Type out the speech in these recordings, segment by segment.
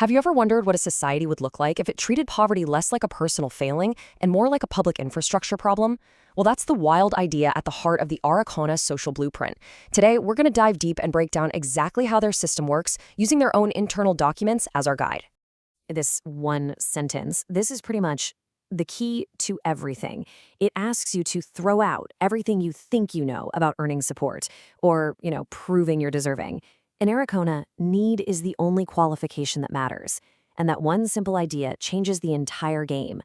Have you ever wondered what a society would look like if it treated poverty less like a personal failing and more like a public infrastructure problem? Well, that's the wild idea at the heart of the Arreqqana social blueprint. Today, we're going to dive deep and break down exactly how their system works using their own internal documents as our guide. This one sentence, this is pretty much the key to everything. It asks you to throw out everything you think you know about earning support or, proving you're deserving. In Arreqqana, need is the only qualification that matters, and that one simple idea changes the entire game.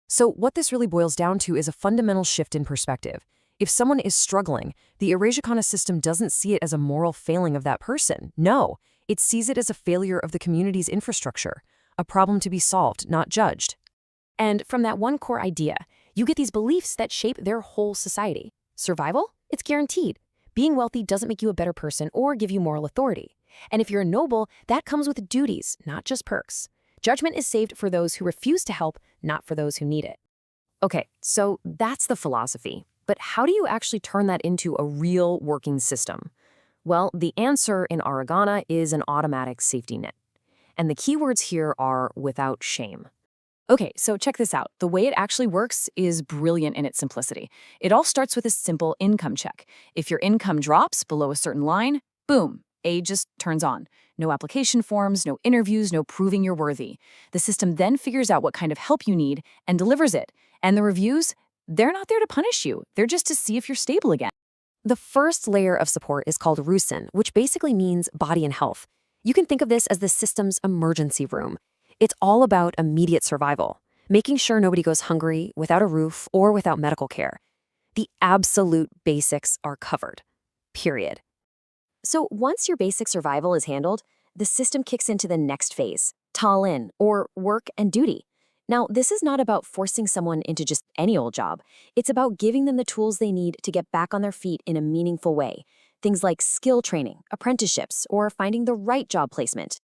So what this really boils down to is a fundamental shift in perspective. If someone is struggling, the Arreqqana system doesn't see it as a moral failing of that person. No, it sees it as a failure of the community's infrastructure, a problem to be solved, not judged. And from that one core idea, you get these beliefs that shape their whole society. Survival? It's guaranteed. Being wealthy doesn't make you a better person or give you moral authority. And if you're a noble, that comes with duties, not just perks. Judgment is saved for those who refuse to help, not for those who need it. Okay, so that's the philosophy. But how do you actually turn that into a real working system? Well, the answer in Arreqqana is an automatic safety net. And the keywords here are without shame. Okay, so check this out. The way it actually works is brilliant in its simplicity. It all starts with a simple income check. If your income drops below a certain line, boom, aid just turns on. No application forms, no interviews, no proving you're worthy. The system then figures out what kind of help you need and delivers it. And the reviews, they're not there to punish you. They're just to see if you're stable again. The first layer of support is called Rusin, which basically means body and health. You can think of this as the system's emergency room. It's all about immediate survival, making sure nobody goes hungry, without a roof, or without medical care. The absolute basics are covered. Period. So once your basic survival is handled, the system kicks into the next phase, tal-in, or work and duty. Now, this is not about forcing someone into just any old job. It's about giving them the tools they need to get back on their feet in a meaningful way. Things like skill training, apprenticeships, or finding the right job placement.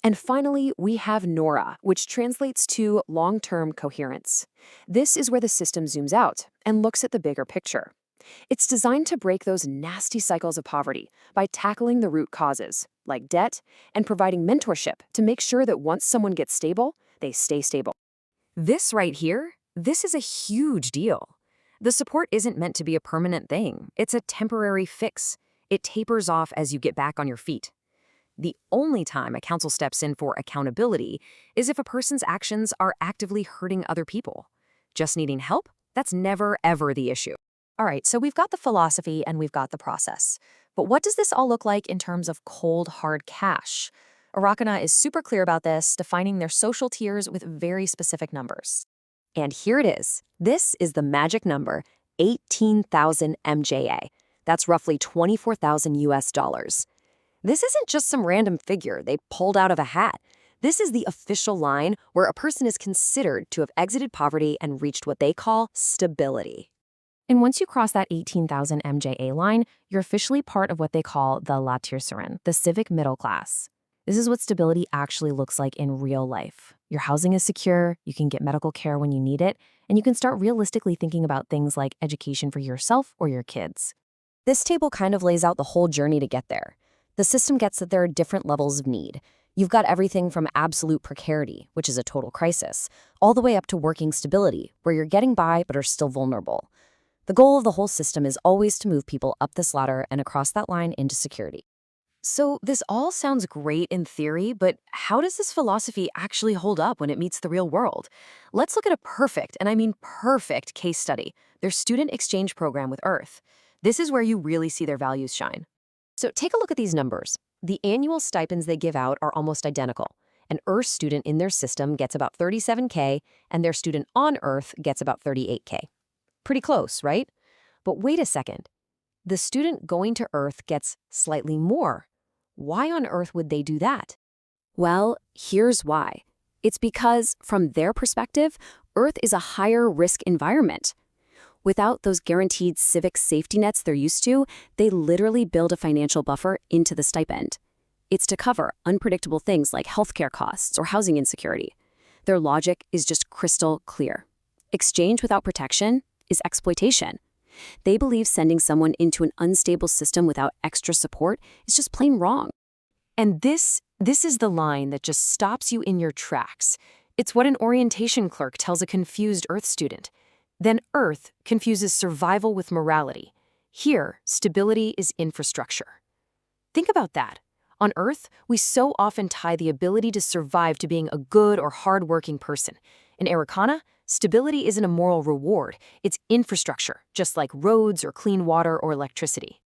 And finally, we have Nora, which translates to long-term coherence. This is where the system zooms out and looks at the bigger picture. It's designed to break those nasty cycles of poverty by tackling the root causes, like debt, and providing mentorship to make sure that once someone gets stable, they stay stable. This right here, this is a huge deal. The support isn't meant to be a permanent thing. It's a temporary fix. It tapers off as you get back on your feet. The only time a council steps in for accountability is if a person's actions are actively hurting other people. Just needing help? That's never, ever the issue. All right, so we've got the philosophy and we've got the process. But what does this all look like in terms of cold, hard cash? Arreqqana is super clear about this, defining their social tiers with very specific numbers. And here it is. This is the magic number, 18,000 MJA. That's roughly 24,000 US dollars. This isn't just some random figure they pulled out of a hat. This is the official line where a person is considered to have exited poverty and reached what they call stability. And once you cross that 18,000 MJA line, you're officially part of what they call the La Tirserin, the civic middle class. This is what stability actually looks like in real life. Your housing is secure, you can get medical care when you need it, and you can start realistically thinking about things like education for yourself or your kids. This table kind of lays out the whole journey to get there. The system gets that there are different levels of need. You've got everything from absolute precarity, which is a total crisis, all the way up to working stability, where you're getting by but are still vulnerable. The goal of the whole system is always to move people up this ladder and across that line into security. So this all sounds great in theory, but how does this philosophy actually hold up when it meets the real world? Let's look at a perfect, and I mean perfect, case study, their student exchange program with Earth. This is where you really see their values shine. So take a look at these numbers. The annual stipends they give out are almost identical. An Earth student in their system gets about $37K, and their student on Earth gets about $38K. Pretty close, right? But wait a second. The student going to Earth gets slightly more. Why on earth would they do that? Well, here's why. It's because, from their perspective, Earth is a higher risk environment. Without those guaranteed civic safety nets they're used to, they literally build a financial buffer into the stipend. It's to cover unpredictable things like healthcare costs or housing insecurity. Their logic is just crystal clear. Exchange without protection is exploitation. They believe sending someone into an unstable system without extra support is just plain wrong. And this This is the line that just stops you in your tracks. It's what an orientation clerk tells a confused Earth student. Then Earth confuses survival with morality. Here, stability is infrastructure. Think about that. On Earth, we so often tie the ability to survive to being a good or hard-working person. In Arreqqana, stability isn't a moral reward, it's infrastructure, just like roads or clean water or electricity.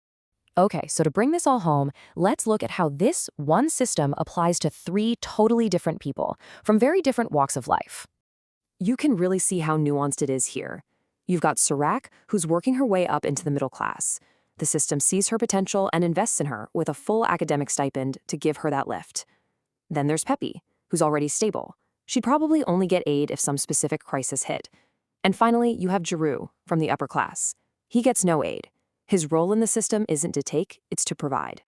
Okay, so to bring this all home, let's look at how this one system applies to 3 totally different people from very different walks of life. You can really see how nuanced it is here. You've got Sarak, who's working her way up into the middle class. The system sees her potential and invests in her with a full academic stipend to give her that lift. Then there's Peppy, who's already stable. She'd probably only get aid if some specific crisis hit. And finally, you have Jeru from the upper class. He gets no aid. His role in the system isn't to take, it's to provide.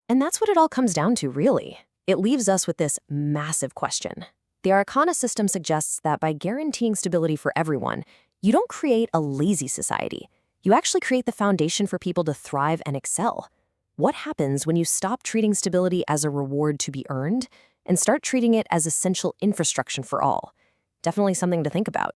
And that's what it all comes down to, really. It leaves us with this massive question. The Arreqqana system suggests that by guaranteeing stability for everyone, you don't create a lazy society. You actually create the foundation for people to thrive and excel. What happens when you stop treating stability as a reward to be earned and start treating it as essential infrastructure for all? Definitely something to think about.